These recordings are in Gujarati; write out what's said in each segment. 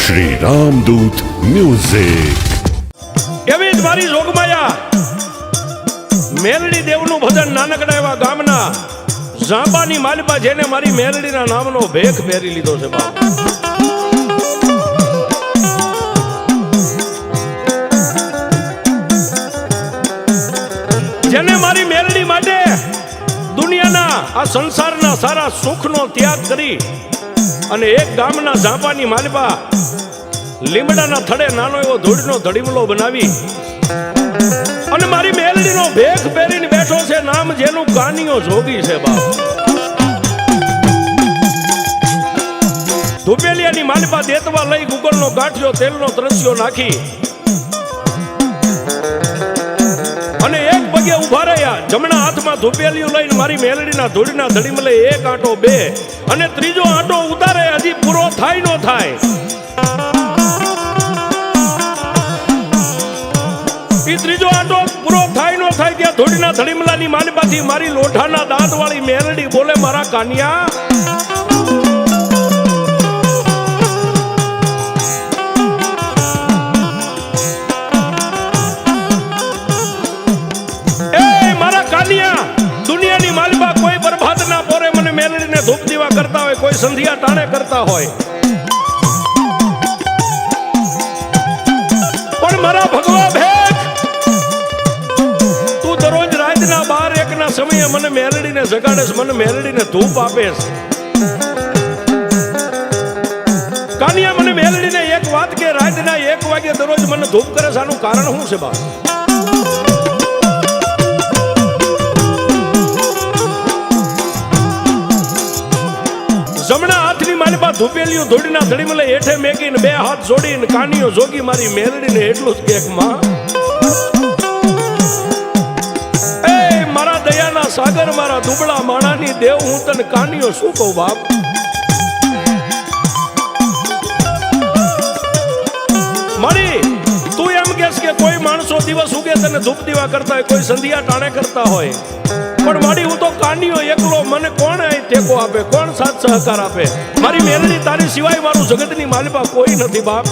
શ્રી રામદૂત મ્યુઝિક. એવી જ મારી જોગમાયા મેલડી દેવનું ભજન નાનકડા એવા ગામના ઝાંપાની માલિપા જેને મારી મેલડીના નામનો ભેખ પહેરી લીધો છે બાપ. જેને મારી મેલડી માટે દુનિયાના આ સંસારના સારા સુખનો ત્યાગ કરી અને એક ગામના ઝાંપાની માલિપા લીમડાના થડે નાનો એવો ધૂળનો ધડીમલો બનાવી અને મારી મેલડીનો ભેખ પહેરીને બેઠો છે. નામ જેનું કાનિયો જોગી છે બાપ. ધુપેલિયાની માલિપા દેતવા લઈ ગુગળનો ગાંઠિયો તેલનો ત્રસ્યો નાખી અને એક પગે ઉભા રહ્યા. જમણા હાથમાં ધુપેલિયું લઈને મારી મેલડીના ધૂળના ધડીમલે એક આંટો બે અને ત્રીજો આંટો ઉતારે. હજી પૂરો થાય નો થાય ઈ ત્રીજો આંટો પૂરો થાય નો થાય ત્યાં ધૂળના ધડીમલાની માલિપાથી મારી લોઢાના દાંત વાળી મેલડી બોલે, મારા કાનિયા દુનિયાની માલિપા કોઈ બરબાદ ના પોરે મને મેલડીને ધૂપ દીવા કરતા હોય, કોઈ સંધિયા ટાણે કરતા હોય, પણ મારા ભગવા ભેખ તું દરરોજ રાતના 12-1 ના સમયે મને મેલડીને જગાડેસ, મને મેલડીને ધૂપ આપેસ. કાનિયા મને મેલડીને એક વાત કે રાતના 1 વાગે દરરોજ મને ધૂપ કરેસ, આનું કારણ શું છે બા? જમણા હાથની માલિપા ધુપેલિયું ધૂળના ધડીમલે હેઠે મેકીને 2 હાથ જોડીને કાનિયો જોગી મારી મેલડીને એટલું જ કે માં, એ મારા દયાના સાગર, મારા દુબળા માણાની દેવ, હું તને કાનિયો શું કહું બાપ? મારી તું એમ કહેશ કે કોઈ માણસો દિવસ ઉગે તને ધૂપ દીવા કરતા હોય, કોઈ સંધિયા ટાણે કરતા હોય, પણ મારી હું તો કાનિયો એકલો, મને કોણ ટેકો આપે, કોણ સાથ સહકાર આપે? મારી મેલડી તારી સિવાય મારું જગતની માલિપા કોઈ નથી બાપ.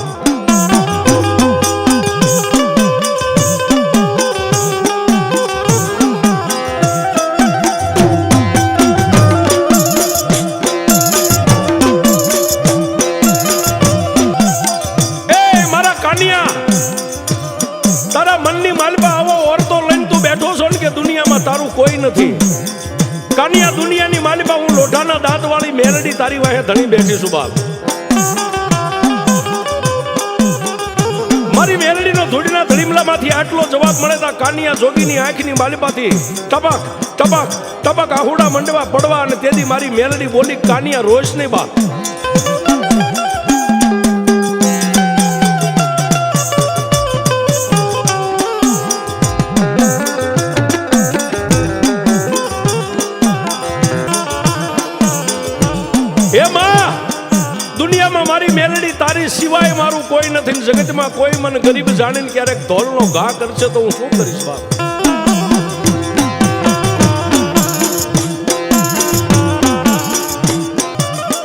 એ મારા કાનિયા, તારા મનની માલિપા આવો ઓરતો લઈને તું બેઠો છો ને કે દુનિયામાં તારું કોઈ નથી. કાનિયા દુનિયાની માલિપા હું લોઢાના દાંત વાળી મેલડી તારી વાહે ધણી બેઠી છું બાપ. મારી મેલડીનો ધૂળના ધડીમલામાંથી આટલો જવાબ મળે તા કાનિયા જોગીની આંખની માલિપાથી ટપક ટપક ટપક આહુડા મંડવા પડવા અને તેથી મારી મેલડી બોલી, કાનિયા રોજ નહીં બાપ. દુનિયામાં મારી મેલડી તારી સિવાય મારું કોઈ નથી. જગતમાં કોઈ મને ગરીબ જાણીને ક્યારેક ધોલનો ઘા કરશે તો હું શું કરીશ બાપ?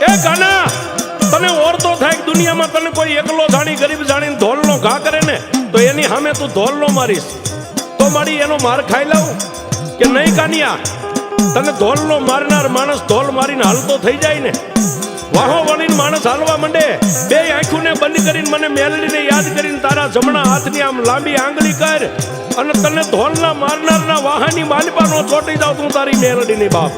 એ કાના, તને ઓરતો થાય દુનિયામાં તને કોઈ એકલો જાણી ગરીબ જાણીને ધોલનો ઘા કરે ને તો એની સામે તું ધોલનો મારીશ તો મારી એનો માર ખાઈ લઉં કે નહીં? કાનિયા, તને ધોલનો મારનાર માણસ ધોલ મારીને હાલતો થઈ જાય ને, વાહો વળીને માણસ હાલવા માંડે, 2 આંખોને બંધ કરીને મને મેલડીને યાદ કરીને તારા જમણા હાથની આમ લાંબી આંગળી કર અને તને ધોલના મારનારના વાહની માલિપા નો ચોટી જાવ તું તારી મેલડીની બાપ.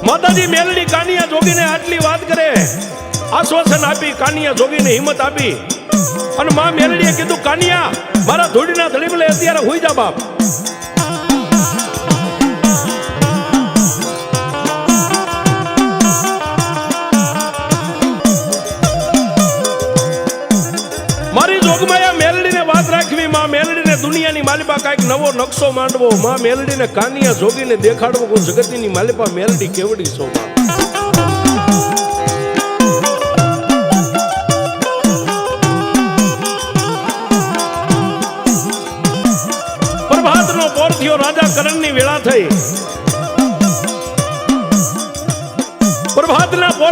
માતાજી મેલડી કાનિયા જોગીને આટલી વાત કરે, આશ્વાસન આપી, કાનિયા જોગીને હિંમત આપી અને માં મેલડીએ કીધું, કાનિયા મારા ધૂળના ધડીમલે અત્યારે હોઈ જા બાપ. મારી જોગમાયા મેલડીને વાત રાખવી, માં મેલડીને દુનિયાની માલિપા કાંઈક નવો નકશો માંડવો, માં મેલડીને કાનિયા જોગીને દેખાડવો કે જગતની માલિપા મેલડી કેવડી છો બાપ.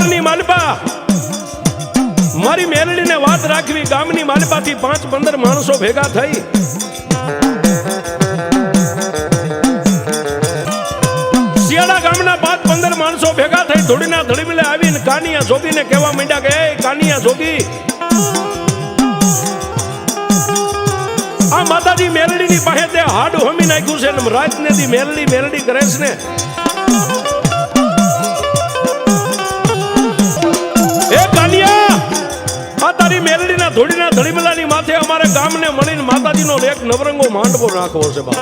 પોરની માલપા મારી મેલડીને વાત રાખવી ગામની માલપાથી 5-15 માણસો ભેગા થઈ શિયાળા ગામના 5-15 માણસો ભેગા થઈ ધોડીના ધડીમલે આવીને કાનિયા જોગીને કહેવા માંડ્યા કે એ કાનિયા જોગી આ માતાજી મેલડીની પાસે તે હાડ હોમી નાખ્યું છે ને રાત ને દી મેલડી કરે છે ને એ કાનિયા આ તારી મેલડીના ધોડીના ધડીમલાની માથે અમારે ગામને મળીને માતાજીનો એક નવરંગો માંડવો નાખવો છે બાપ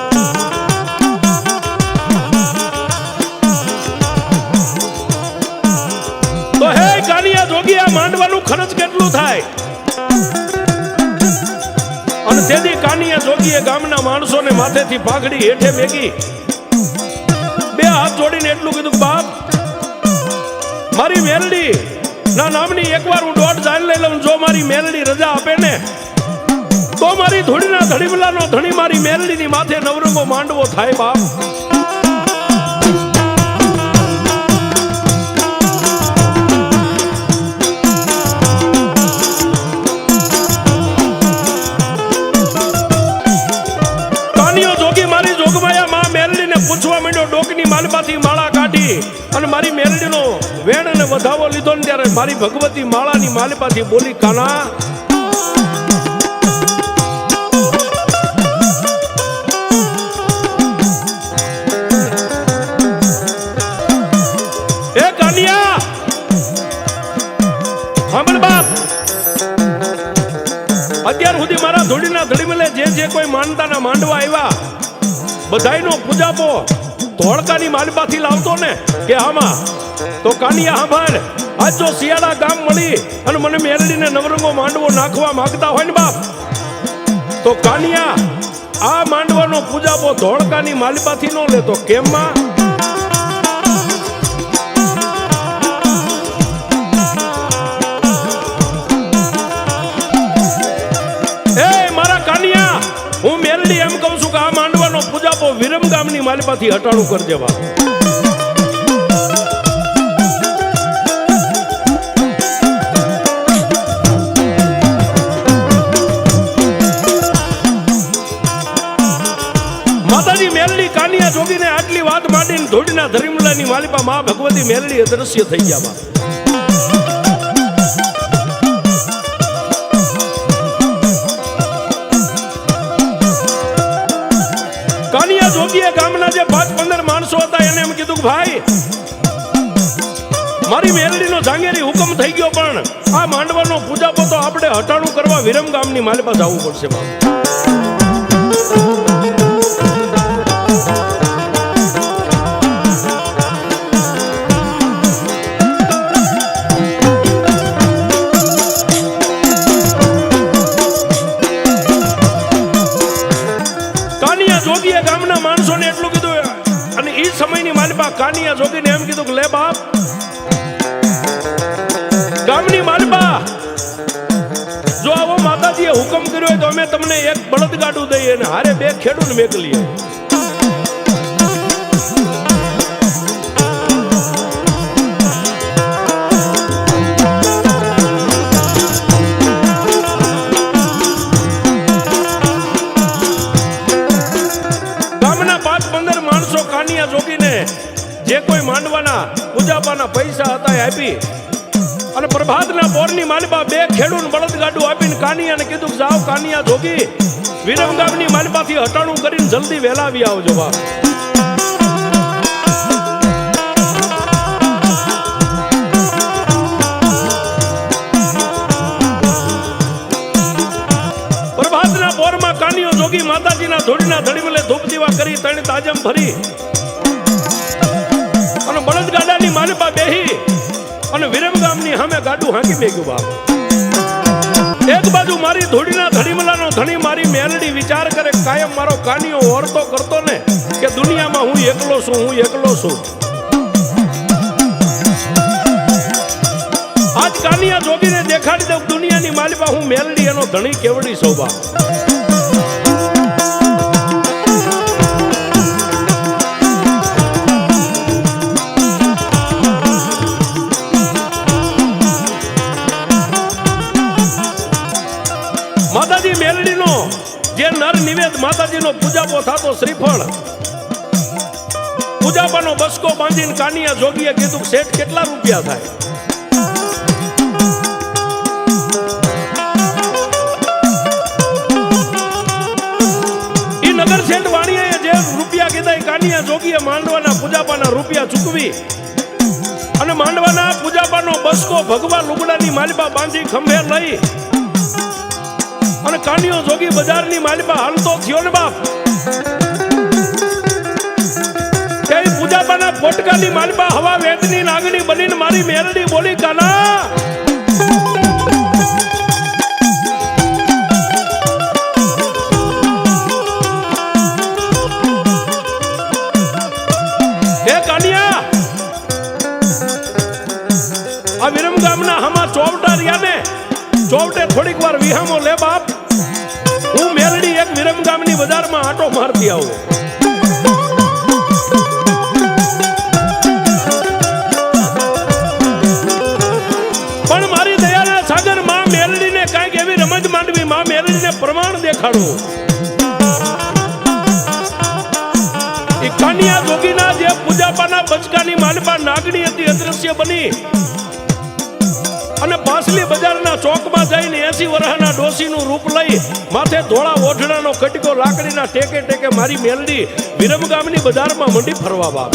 તો હે કાનિયા જોગી આ માંડવાનું ખર્ચ કેટલું થાય અને તેથી કાનિયા જોગીએ ગામના માણસોને માથેથી પાઘડી હેઠે ભેગી બે હાથ જોડીને એટલું કીધું બાપ મારી મેલડી ના નામની એકવાર હું દોઢ જાણ લઈ લઉં જો મારી મેલડી રજા આપે ને તો મારી ધૂળીના ધડીમલાનો ધણી મારી મેલડીની માથે નવરંગો માંડવો થાય બાપ પૂછવા માંડ્યો ડોકની માલપાથી માળા કાઢી અને મારી મેલડીનો વેણ અને વધાવો લીધો ને ત્યારે મારી ભગવતી માળાની માલપાથી બોલી કાના એ કાનિયા સાંભળ બાપ અત્યાર સુધી મારા ધોડીના ધડીમલે જે કોઈ માનતાના માંડવા આવ્યા બધાયનો પૂજાપો ધોળકાની માલપાથી લાવતો ને કે આમાં તો કાનિયા સાંભળ આજ જો શિયાળા ગામ મળી અને મને મેલડીને નવરંગો માંડવો નાખવા માંગતા હોય ને બાપ તો કાનિયા આ માંડવાનો પૂજાપો ધોળકાની માલપાથી નો લેતો કેમ માં એ મારા કાનિયા હું મેલડી એમ કહું છું કે આ માંડવાનો પૂજાપો વિરમ ગામની માલપાથી હટાણું કરજે બાપ માતાજી મેલડી કાનિયા જોગીને આટલી વાત માંડીને ધોડીના ધરીમલાની માલપા માં ભગવતી મેલડી અદ્રશ્ય થઈ ગયા બાપ કાનિયા જોગીએ ગામના જે 5-15 માણસો હતા એને એમ કીધું કે ભાઈ મારી મેલડીનો જાંગેરી હુકમ થઈ ગયો પણ આ માંડવાનો પૂજાપો તો આપણે હટાણું કરવા વિરમ ગામની માલપા જવું પડશે બાપ જોગીએ ગામના માણસોને એટલું કીધું અને એ સમયની માલપા કાનિયા જોગીને એમ કીધું કે લે બાપ ગામની માલપા જો આવો માતાજીએ હુકમ કર્યો હોય તો અમે તમને એક બળદગાડું દઈએ અને હારે 2 ખેડૂને મેકલીએ જોગીને જે કોઈ માંડવાના પૂજાપાના પૈસા હતા એ આપી અને પ્રભાતના પોરની માલપા 2 ખેડૂન બળદગાડું આપીને કાનિયાને કીધું જાઓ કાનિયા જોગી વિરમ ગામની માલપાથી હટાણું કરીને જલ્દી વહેલા આવી આવજો બાપ પ્રભાતના પોરમાં કાનિયો જોગી માતાજીના ધોડીના ધડીમલે ધૂપ દીવા કરી તણ તાજમ ભરી અને બળદગાડાની માલપા બેહી અને વિરમ ગામની સામે ગાડું હાંકી મેગ્યું બાપ એક બાજુ મારી ધોડીના ધડીમલાનો ધણી મારી મેલડી વિચાર કરે કાયમ મારો કાનિયો ઓરતો કરતો ને કે દુનિયામાં હું એકલો છું આજ કાનિયા જોગીને દેખાડી દઉં દુનિયાની માલપા હું મેલડી એનો ધણી કેવડી શોભા નર નિવેદ માતાજીનો પૂજાપો થાતો શ્રીફળ પૂજાપાનો બસકો બાંધીને કાનિયા જોગીએ કીધું શેઠ કેટલા રૂપિયા થાય? ઈ નગર શેઠ વાણીએ જે રૂપિયા કીધા એ કાનિયા જોગીએ માંડવાના પૂજાપાના રૂપિયા ચૂકવી અને માંડવાના પૂજાપાનો બસકો ભગવા લુગડાની માલિપા બાંધી ખંભે લઈ અને કાનિયો જોગી બજારની માલિપા હાલતો થયો ને બાપ. તે પૂજાપાના પોટકાની માલિપા હવા વેદની નાગણી બનીને મારી મેરડી બોલી કાના હે કાનિયા આ વિરમ ગામના હમા ચોવટા રહ્યા ને ચોવટે થોડીક વાર વિહામો લે બાપ. હું મેલડી એક વિરમ ગામની બજારમાં આટો મારતી આવું. પણ મારી દયાના સાગર માં મેલડીને કાંઈક એવી રમજ માંડવી, માં મેલડીને પ્રમાણ દેખાડું. એ કાનિયા જોગીના જે પૂજાપાના બચકાની માલપા નાગણી હતી અદ્રશ્ય બની અને પાસલી બજારના ચોકમાં જઈને 80 વર્ષના ડોશીનું રૂપ લઈ માથે ધોળા ઓઢણાનો કટકો લાકડીના ટેકે ટેકે મારી મેલડી વિરમ ગામની બજારમાં મંડી ફરવા બાપ.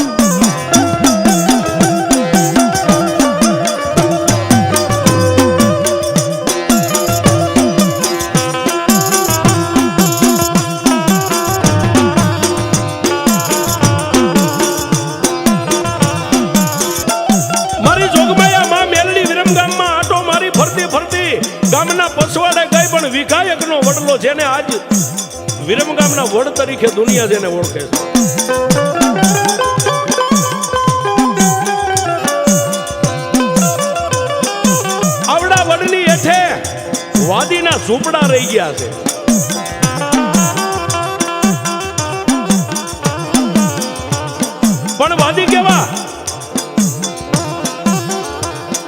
ગામના પસવાડે ગઈ પણ વિઘાયકનો વડલો જેને આજ વિરમ ગામના વડ તરીકે દુનિયા જેને ઓળખે છે. આવડા વડની હેઠે વાદીના ઝૂંપડા રહી ગયા છે. પણ વાદી કેવા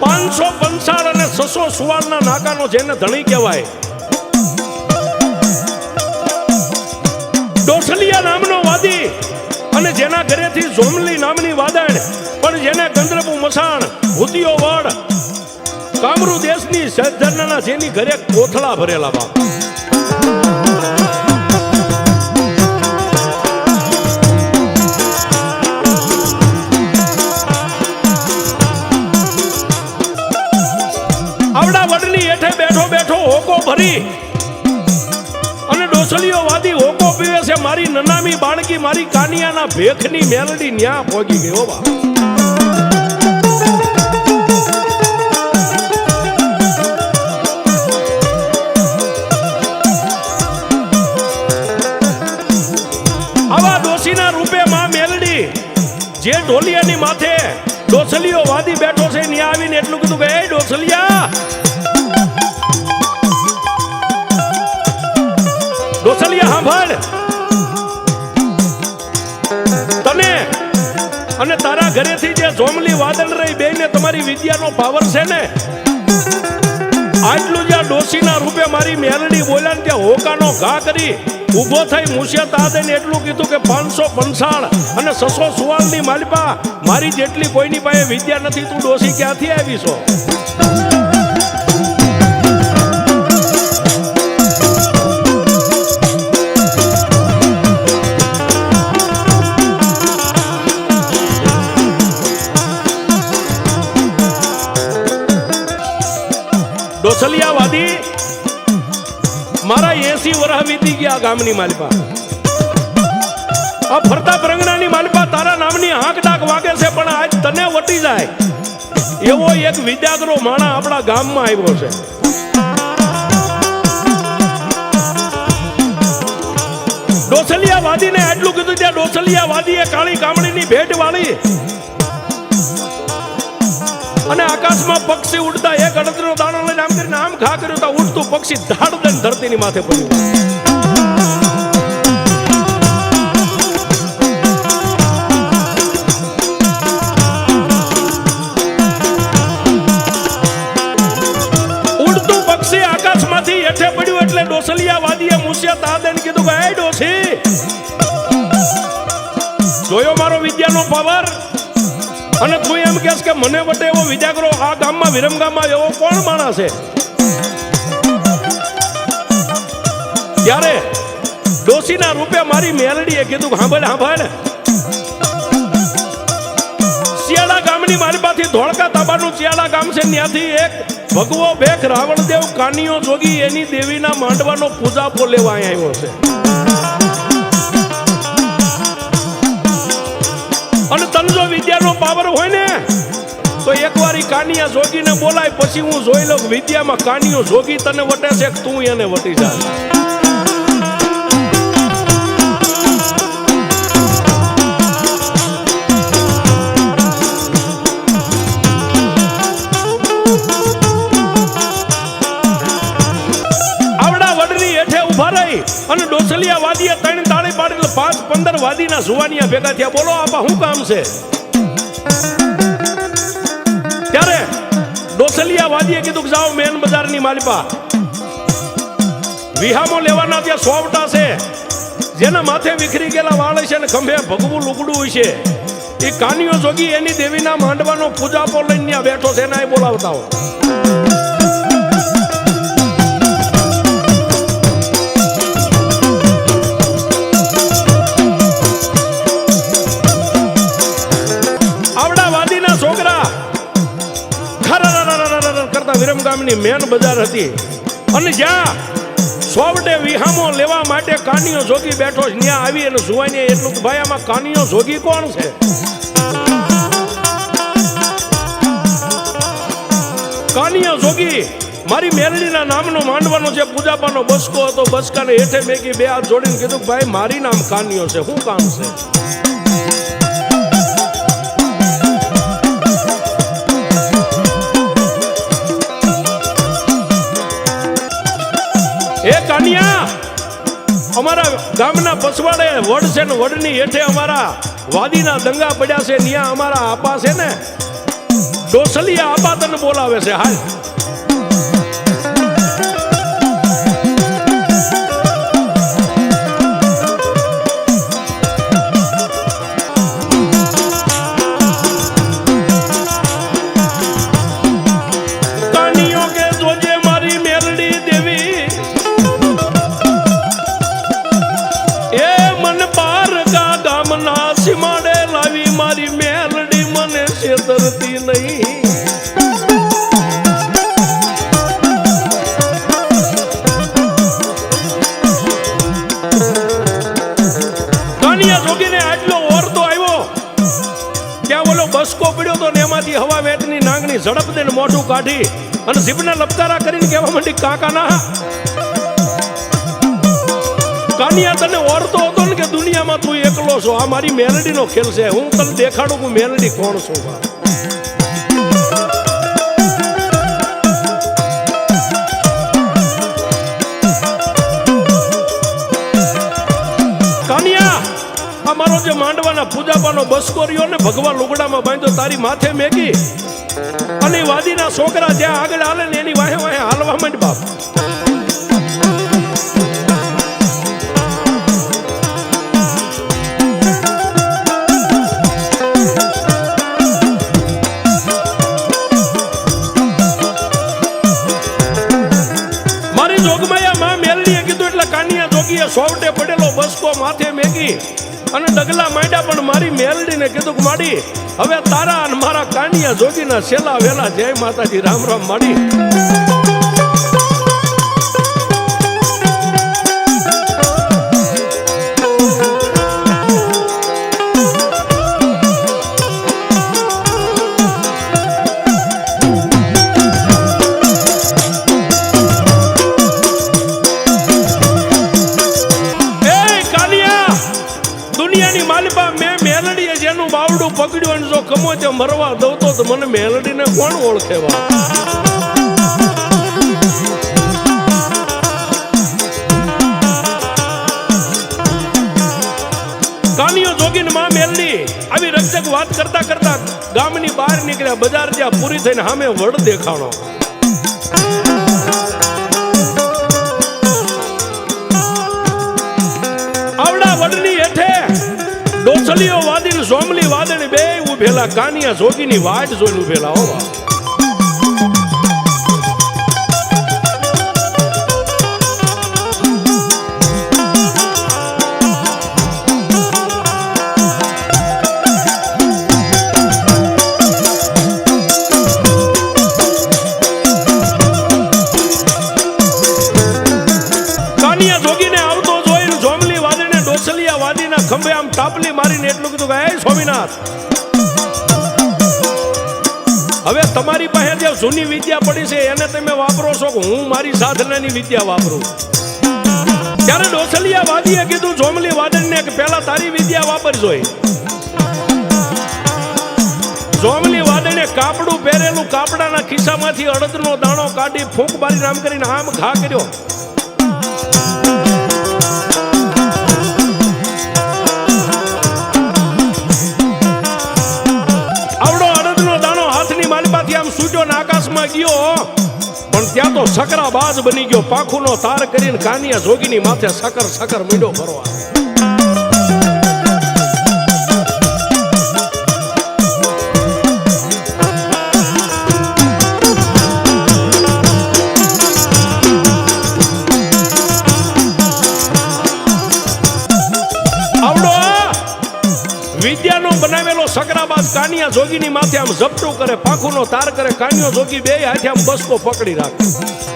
555 અને 644 નાકાનો જેને ધણી કહેવાય. ડોસલિયા નામનો વાદી અને જેના ઘરેથી ઝોમલી નામની વાદણ પણ જેને ગંદ્રપુ મસાણ ભૂતિયો વડ કામરૂ દેશની સજ્જનના જેની ઘરે કોથળા ભરેલા બાપ. આવડા વડની હેઠે બેઠો બેઠો હોકો ભરી અને ડોસલીઓ વાદી હોકો પીવે છે. મારી નનામી બાળકી મારી કાનિયાના ભેખની મેલડી ન્યા પહોંચી ગઈ. હો બા આવા ડોસીના રૂપે માં મેલડી જે ઢોલિયાની માથે ડોસલીઓ વાદી બેઠો છે ન્યા આવીને એટલું કીધું કે એ ડોસલિયા સાંભળ, તને અને તારા ઘરેથી જે જોમલી વાદળ રહી બેને તમારી વિદ્યાનો પાવર છે ને આટલું જ્યાં ડોશીના રૂપે મારી મેલડી બોલ્યા ત્યાં હોકાનો ઘા કરી ઉભો થઈ મુસિયત આદને એટલું કીધું કે 555 અને 644 ની માલિપા મારી જેટલી કોઈની પાસે વિદ્યા નથી. તું ડોશી ક્યાંથી આવી છો? ડોસલિયા વાદી મારા 80 વર્ષ વીતી ગયા ગામની માલિપા. આ ફરતા પરંગણાની માલિપા તારા નામની હાંક ડાક વાગે છે પણ આજ તને વટી જાય એવો એક વિદ્યાગરો માણા આપણા ગામમાં આવ્યો છે. ડોસલિયા વાદીને આટલું કીધું ત્યાં ડોસલિયા વાદીએ કાળી કામણીની ભેટ વાળી અને આકાશમાં પક્ષી ઉડતા એક અડદનો દાણો લઈને આમ કરીને આમ ખા કર્યું તો ઉડતું પક્ષી ધાડ દઈને ધરતીની માથે પડ્યું. ઉડતું પક્ષી આકાશમાંથી હેઠે પડ્યું એટલે ડોસલિયા વાદીએ મુસિયત આદને કીધું ભાઈ ડોસી જોયો મારો વિદ્યાનો પાવર અને તું એમ કહેશ કે મને વટે એવો વિદ્યાગરો આ ગામમાં વિરમગામમાં એવો કોણ માણસ છે? ત્યારે ડોસીના રૂપે મારી મેલડીએ કીધું સાંભળ સાંભળ, શિયાળા ગામની મારી પાસેથી ધોળકા તાબાનું શિયાળા ગામ છે, ત્યાંથી એક ભગવો ભેખ રાવણદેવ કાનિયો જોગી એની દેવીના માંડવાનો પૂજાપો લેવા આવ્યો છે. અને તને જો વિદ્યાનો પાવર હોય ને તો એકવાર ઈ કાનિયા જોગીને બોલાય, પછી હું જોઈ લઉં વિદ્યામાં કાનિયો જોગી તને વટે છે કે તું એને વટી જા. અને ડોસલિયા વાદીએ 3 તાળી પાડી, 5-15 વાદીના જુવાનિયા ભેગા થયા. બોલો આપા શું કામ છે? ત્યારે ડોસલિયા વાદીએ કીધું કે જાઓ મેન બજારની માલિપા, વિહામો લેવાના ત્યાં સોવટા છે, જેના માથે વિખરી ગયેલા વાળ છે ને ખંભે ભગવું લુગડું હોય છે, એ કાનિયો જોગી એની દેવીના માંડવાનો પૂજાપો લઈને ત્યાં બેઠો છે, એના બોલાવતા હો. વિરમગામની મેન બજાર હતી અને જ્યાં સોવટે વિહામો લેવા માટે કાનિયો જોગી બેઠો છે, ત્યાં આવી અને જુવાની એટલું કે ભાઈ આમાં કાનિયો જોગી કોણ છે? કાનિયો જોગી મારી મેરડીના નામનો માંડવાનો છે, પૂજાપાનો બસકો હતો, બસકાને હેઠે મેકી 2 હાથ જોડીને કીધું કે ભાઈ મારી નામ કાનિયો છે, શું કામ છે? અમારા ગામના પછવાડે વડ છે ને વડની હેઠે અમારા વાદીના દંગા પડ્યા છે, ત્યાં અમારા આપા છે ને ડોસલિયા આપા તને બોલાવે છે. હાલ છેતરતી નહીં. કાનિયા જોગીને આટલો ઓરતો આવ્યો ત્યાં ઓલો બસકો પડ્યો તો ને એમાંથી હવા વેટની નાંગની ઝડપ દઈને મોઢું કાઢી અને જીભના લપકારા કરીને કહેવા માંડી કાકા ના. કાનિયા તને ઓરતો હતો ને કે દુનિયામાં તું એકલો છો, આ મારી મેલડીનો ખેલ છે, હું તને દેખાડું કે મેલડી કોણ છું. કાનિયા અમારો જે માંડવાના પૂજાપાનો બસકો રહ્યો ને ભગવા લુગડામાં બાંધ્યો, તારી માથે મેકી અને વાદીના છોકરા જ્યાં આગળ હાલે ને એની વાહે વાહે હાલવા માંડ બાપ. સોવટે પડેલો બસકો માથે મેકી અને ડગલા માંડ્યા, પણ મારી મેલડીને કીધું કે માડી હવે તારા અને મારા કાનિયા જોગીના છેલ્લા વેલા જય માતાજી રામ રામ માડી. પકડ્યું અને જો કમો તે મરવા દઉં તો મને મેલડીને કોણ ઓળખેવા? કાનિયો જોગીને માં મેલડી આવી રક્ષક વાત કરતા કરતા ગામની બહાર નીકળ્યા. બજાર જ્યાં પૂરી થઈને સામે વડ દેખાણો. ડોસલીઓ વાદીને સોમલી વાદળી બે ઉભેલા કાનિયા જોગીની વાટ જોઈને ઉભેલા હોવા. ખંભે આમ ટાપલી મારીને એટલું કીધું કે હે સ્વામિનાથ, હવે તમારી પાસે જે જૂની વિદ્યા પડી છે એને તમે વાપરો છો કે હું મારી સાધનાની વિદ્યા વાપરું? ત્યારે ડોસલિયા વાદીએ કીધું જોમલી વાદળને કે પહેલા તારી વિદ્યા વાપરજો. જોમલી વાદળે કાપડું પહેરેલું કાપડાના ખિસ્સામાંથી અડદનો દાણો કાઢી ફૂંક મારી નામ કરીને આમ ઘા કર્યો. આકાશમાં ગયો પણ ત્યાં તો સકરા બાજ બની ગયો. પાંખુનો તાર કરીને કાનિયા જોગીની માથે સકર સકર મીંડો ભરવા. વિદ્યાનો બનાવેલો સકરાબાજ કાનિયા જોગીની માથે આમ ઝપટું કરે, પાંખુનો તાર કરે. કાનિયો જોગી બે હાથે આમ બસકો પકડી રાખે.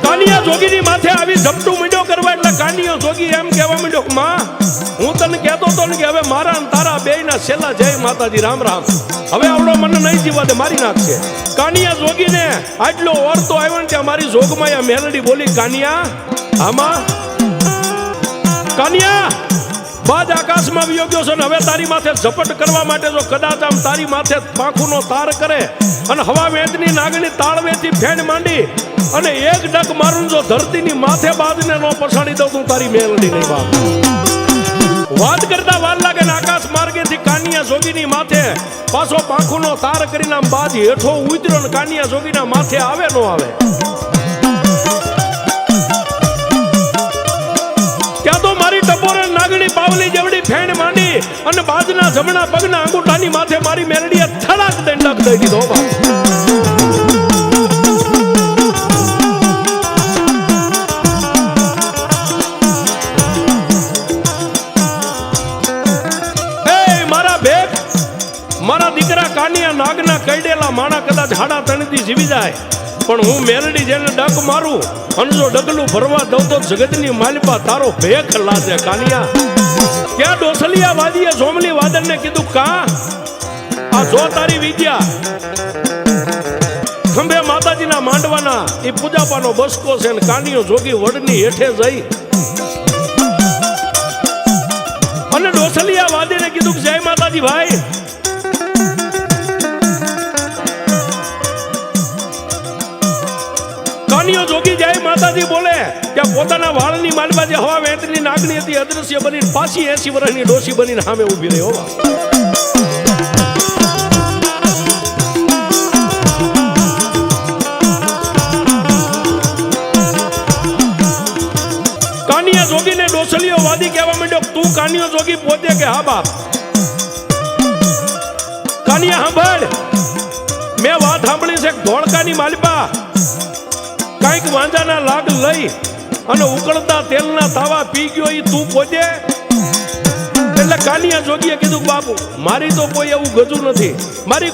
કાનિયા જોગીની માથે આવી ઝપટું મીંડો કરવા એટલે કાનિયો જોગી એમ કહેવા માંડ્યો કે માં, હું તને કહેતો હતો ને કે હવે મારા અને તારા બેયના છેલ્લા જય માતાજી રામ રામ, હવે આવડો મને નહીં જીવા દે, મારી નાખશે. કાનિયા જોગીને આટલો ઓરતો આવ્યો ને ત્યાં મારી જોગમાં આ મેલડી બોલી, કાનિયા આમાં કાનિયા બાજ આકાશમાં વિયો ગયો છે ને હવે તારી માથે ઝપટ કરવા માટે જો કદાચ આમ તારી માથે પાંખુનો તાર કરે અને હવા વેદની નાગણી તાળવેથી ફેણ માંડી અને એક ડક મારું જો ધરતીની માથે બાજને નો પછાડી દઉં તું તારી મેલડી નહીં બાપ. વાત કરતા વાર લાગે ને આકાશ માર્ગેથી કાનિયા જોગીની માથે પાછો પાંખુનો તાર કરીને આમ બાજ હેઠો ઉતર્યો ને કાનિયા જોગીના માથે આવે નો આવે. ત્યાં તો મારી ટપોરે નાગણી પાવલી જેવડી ફેણ માંડી અને બાજના જમણા પગના અંગૂઠાની માથે મારી મેરડીએ થડાક દંડક દઈ દીધો બાપ. મારા દીકરા કાનિયા નાગના કઈડેલા માણા કદાચ હાડા તણીથી જીવી જાય પણ હું મેલડી જેને ડક મારું અને જો ડગલું ભરવા દઉં તો જગતની માલિપા તારો ભેખ લાગે. કાનિયા ત્યાં ડોસલિયા વાદીએ જોમલી વાદળને કીધું, કા આ જો તારી વિદ્યા ખંભે માતાજીના માંડવાના એ પૂજાપાનો બસકો છે ને કાનિયો જોગી વડની હેઠે જઈ અને ડોસલિયા વાદીને કીધું કે જય માતાજી ભાઈ, કાનિયો જોગી જય માતાજી બોલે ત્યાં પોતાના વાળની માલમાં જે હવા વેંતની નાગણી હતી અદ્રશ્ય બની પાછી 80 વર્ષની ડોશી બનીને સામે ઊભી રહી. હોવા કાનિયા જોગીને ડોસલીઓ વાદી કહેવા માંડ્યો, તું કાનિયો જોગી પોતે કે હા બાપ? કાનિયા સાંભળ, મેં વાત સાંભળી છે ધોળકાની માલપા કઈક વાંજાના લાગ લઈ અને ઉકળતા તેલના તાવા પી ગયો ઈ તું પોતે? એટલે કાનિયા જોગીએ કીધું, બાપુ મારી તો કોઈ એવું ગજુ નથી, મારી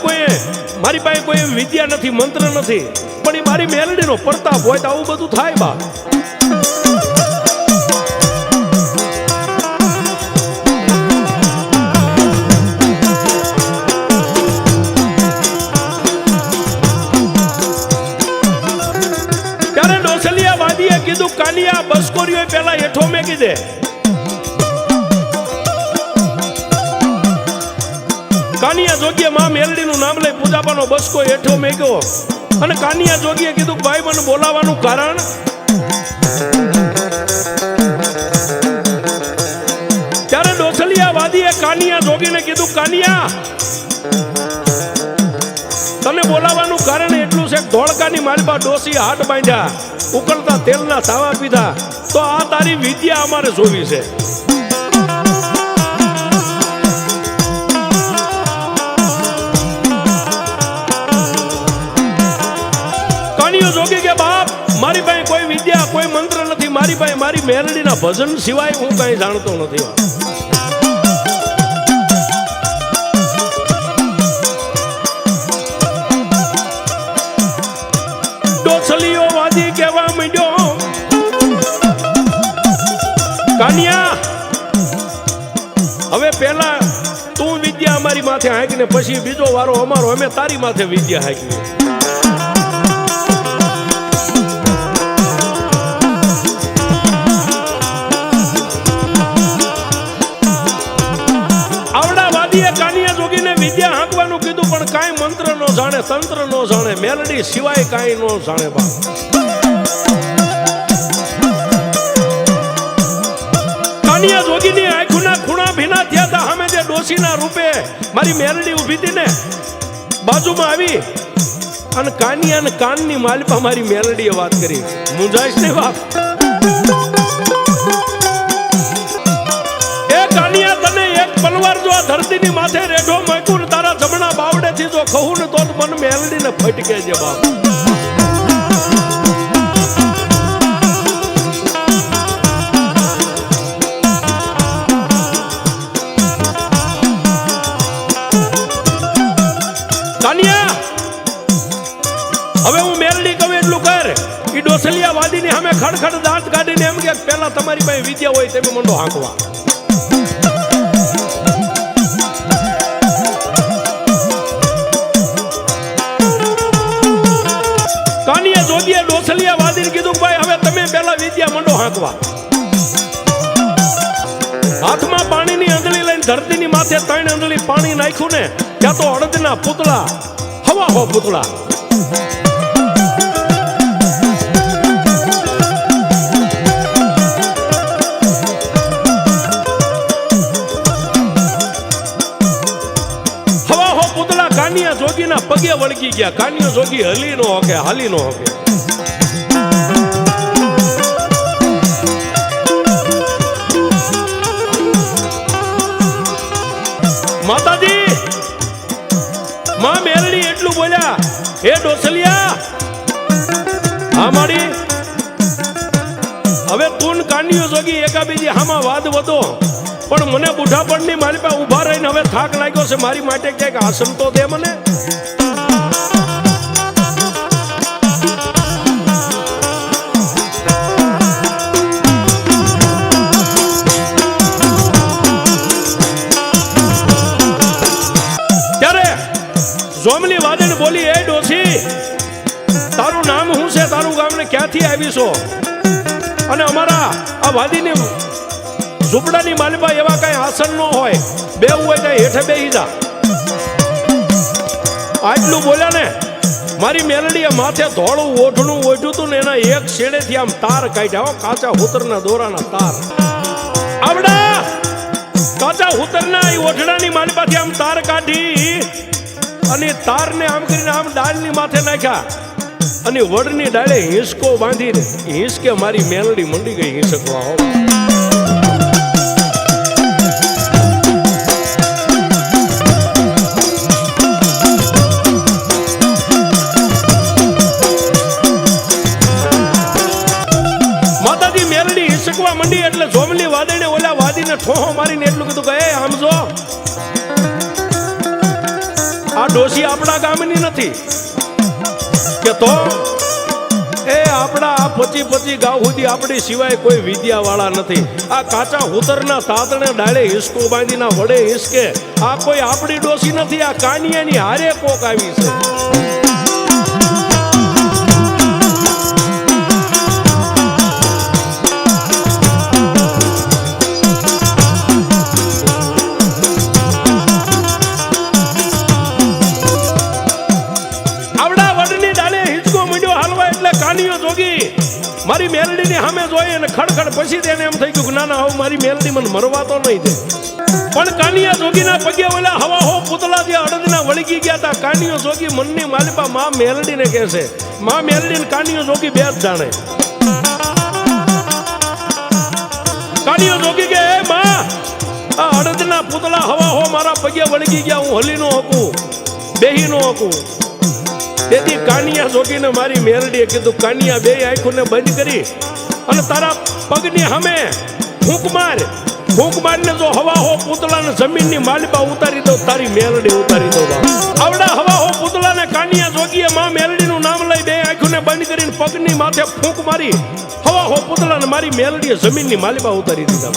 પાસે કોઈ એવી વિદ્યા નથી, મંત્ર નથી, પણ એ મારી મેલડીનો પ્રતાપ હોય તો આવું બધું થાય બાપ. કીધું કાનિયા બસકોરીઓ પેલા હેઠો મેકી દે. કાનિયા જોગીએ માં મેલડીનું નામ લઈ પૂજાપાનો બસકો હેઠો મેક્યો અને કાનિયા જોગીએ કીધું, ભાઈ મને બોલાવાનું કારણ? ત્યારે ડોસલિયા વાદીએ કાનિયા જોગીને કીધું, કાનિયા તને બોલાવાનું કારણ એટલું છે, ધોળકાની માલપા ડોસી હાટ બાંધ્યા, ઉકળતા તેલના તાવા પીધા, તો આ તારી વિદ્યા અમારે જોવી છે. બાપ મારી પાસે કોઈ વિદ્યા કોઈ મંત્ર નથી, મારી પાસે મારી મેલડીના ભજન સિવાય હું કઈ જાણતો નથી. ડોસલીઓ વાદી કહેવા માંડ્યો, કાનિયા હવે પેલા તું વિદ્યા અમારી માથે હાંકી ને પછી બીજો વારો અમારો, અમે તારી માથે વિદ્યા હાંકી. આવડા વાદીએ કાનિયા જોગીને વિદ્યા હાંકવાનું કીધું, પણ કાંઈ મંત્ર નો જાણે, તંત્ર નો જાણે, મેલડી સિવાય કાંઈ નો જાણે. બાપ કાનિયા જોગીની આંખોના ખૂણા ભીના થયા હતા. સામે જે ડોશીના રૂપે મારી મેલડી ઊભી હતી ને, બાજુમાં આવી અને કાનિયાને કાનની માલપા મારી મેલડીએ વાત કરી. મુંજાઈશ ને બાપ. એ કાનિયા, તને એક પલવાર જો આ ધરતીની માથે રેઢો મૂક્યું ને તારા જમણા બાવડેથી જો કહું ને તો મન મેલડીને ફટકે છે બાપ. હવે હું મેલડી કહું એટલું કર. ઈ ડોસલિયા વાદીની સામે ખડખડ દાંત કાઢીને એમ કે પહેલા તમારી પાસે વિદ્યા હોય તમે મંડો હાંકવા. કાનિયા જોગીએ ડોસલિયા વાદીને કીધું, ભાઈ હવે તમે પહેલા વિદ્યા મંડો હાંકવા. હાથમાં પાણીની અંજળી લઈને ધરતીની માથે 3 અંજળી પાણી નાખ્યું ને, ત્યાં તો અડદના પૂતળા હવા હો પૂતળા. કાનિયા જોગીના પગે વળગી ગયા. કાનિયા જોગી હલી નો હોકે, હાલી નો હોકે. માતાજી માં મેલડી એટલું બોલ્યા, હે ડોસલિયા, હા માડી, હવે તું કાનિયો જોગી એકાબીજી હામાં વાદ વધો, પણ મને બુઢાપણની મારી પાસે ઉભા રહીને હવે થાક લાગ્યો છે, મારી માટે ક્યાંક આસન તો દે મને. ત્યારે જોમલી વાદન બોલી, એ ડોસી, તારું નામ શું છે, તારું ગામ ને ક્યાંથી આવી છો? અને અમારા આ વાદીની ઝૂંપડાની માલિપા એવા કઈ આસન ન હોય, બેવું હોય કઈ હેઠે બેહી જા. આટલું બોલ્યા ને, મારી મેલડીએ માથે ધોળું ઓઢણું ઓઢ્યું હતું ને, એના એક છેડેથી આમ તાર કાઢ્યા, કાચા હુતરના દોરાના તાર. આવડા કાચા હુતરના ઓઢણાની માલિપાથી આમ તાર કાઢી અને તારને આમ કરીને આમ ડાળની માથે નાખ્યા અને વડની ડાળે હિંસકો બાંધીને હિંસકે મારી મેલડી મંડી ગઈ હિંસકવા. હો મંડી એટલે જોમલી વાદણે ઓલા વાદીને ઠોહો મારીને એટલું કીધું કે એ આમ જો, આ ડોશી આપણા ગામની નથી કે તો એ આપણા આ 25 ગાવ સુધી આપણી સિવાય કોઈ વિદ્યા વાળા નથી. આ કાચા હુતરના તાતણે ડાળે હિંસકો બાંધીના વડે હિંસકે આ કોઈ આપણી ડોશી નથી, આ કાનિયાની હારે કોક આવી છે. કાનિયો જોગી મારી મેલડીની સામે જોઈ અને ખડખડ પછી તેને એમ થઈ ગયું કે ના ના હવે મારી મેલડી મને મરવા તો નહીં દે. પણ કાનિયા જોગીના પગે ઓલા હવા હો પૂતળા જે અડદના વળગી ગયા હતા. કાનિયો જોગી મનની માલિપા માં મેલડીને કહે છે, માં મેલડી ને કાનિયો જોગી બે જ જાણે. કાનિયો જોગી કે એ માં, આ અડદના પૂતળા હવા હો મારા પગે વળગી ગયા, હું હલી નો હકું, બેહી નો હકું. તેથી કાનિયા જોગીને મારી મેરડીએ કીધું, કાનિયા બે આંખોને બંધ કરી અને તારા પગની સામે ફૂંક માર. ફૂંક મારને જો હવા હો પૂતળાને જમીનની માલિપા ઉતારી દો, તારી મેરડી ઉતારી દો. આવડા હવા હો પૂતળાને કાનિયા જોગીએ માં મેરડીનું નામ લઈ બે આંખોને બંધ કરીને પગની માથે ફૂંક મારી હવા હો પૂતળાને મારી મેરડીએ જમીનની માલિપા ઉતારી દીધા.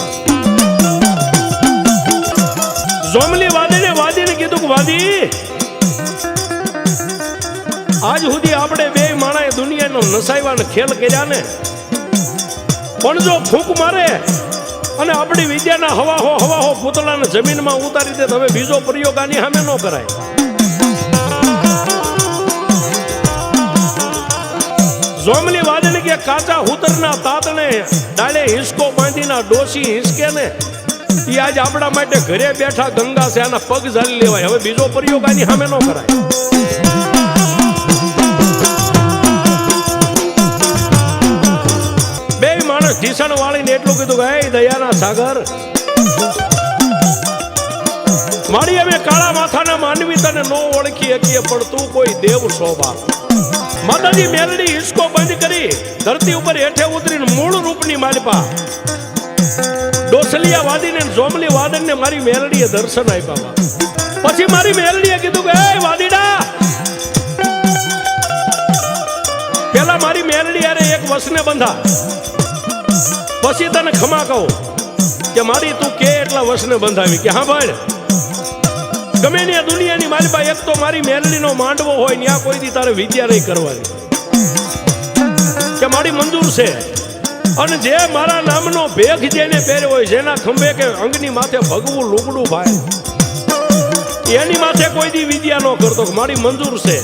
જોમલી વાદીને કીધું કે વાદી, આજ સુધી આપણે બે માણાએ દુનિયાનો નસાઈવાને ખેલ કર્યા ને, પણ જો ફૂંક મારે અને આપણી વિદ્યાના હવા હો પૂતળાને જમીનમાં ઉતારી દે, હવે બીજો પ્રયોગ આની સામે ન કરાય. જોમલી વાદને કે કાચા હુતરના તાતણે ડાળે હિંચકો બાંધીના ડોસી હિંચકે ને, એ આજ આપણા માટે ઘરે બેઠા ગંગા છે, આના પગ ઝાલી લેવાય. હવે બીજો પ્રયોગ આની સામે ન કરાય. બે માણસ ઢીસણ વાળીને એટલું કીધું કે હે દયાના સાગર, મારી અમે કાળા માથાના માનવી તને નો ઓળખી શકીએ, પણ તું કોઈ દેવ છો બાપ. માતાજી મેલડી હિંચકો બંધ કરી ધરતી ઉપર હેઠે ઉતરીને મૂળ રૂપની માલિપા ડોસલિયા વાદીને જોમલી વાદનને મારી મેલડીએ દર્શન આપ્યા. પછી મારી મેલડીએ કીધું કે એ વાદીડા, પેલા મારી મેલડી અરે એક વસને બંધા, પછી તને ખમા કહું કે મારી તું કે એટલા વસને બંધાવી. કે હા ભાઈ, ગમે ને દુનિયાની માલિપા એક તો મારી મેલડીનો માંડવો હોય ત્યાં કોઈ દી તારે વિદ્યા નહીં કરવાની, કે મારી મંજૂર છે. અને જે મારા નામનો ભેખ જેને પહેર્યો હોય, જેના ખંભે કે અંગની માથે ભગવું લુગડું ભાઈ, એની માથે કોઈ દી વિદ્યા ન કરતો, મારી મંજૂર છે.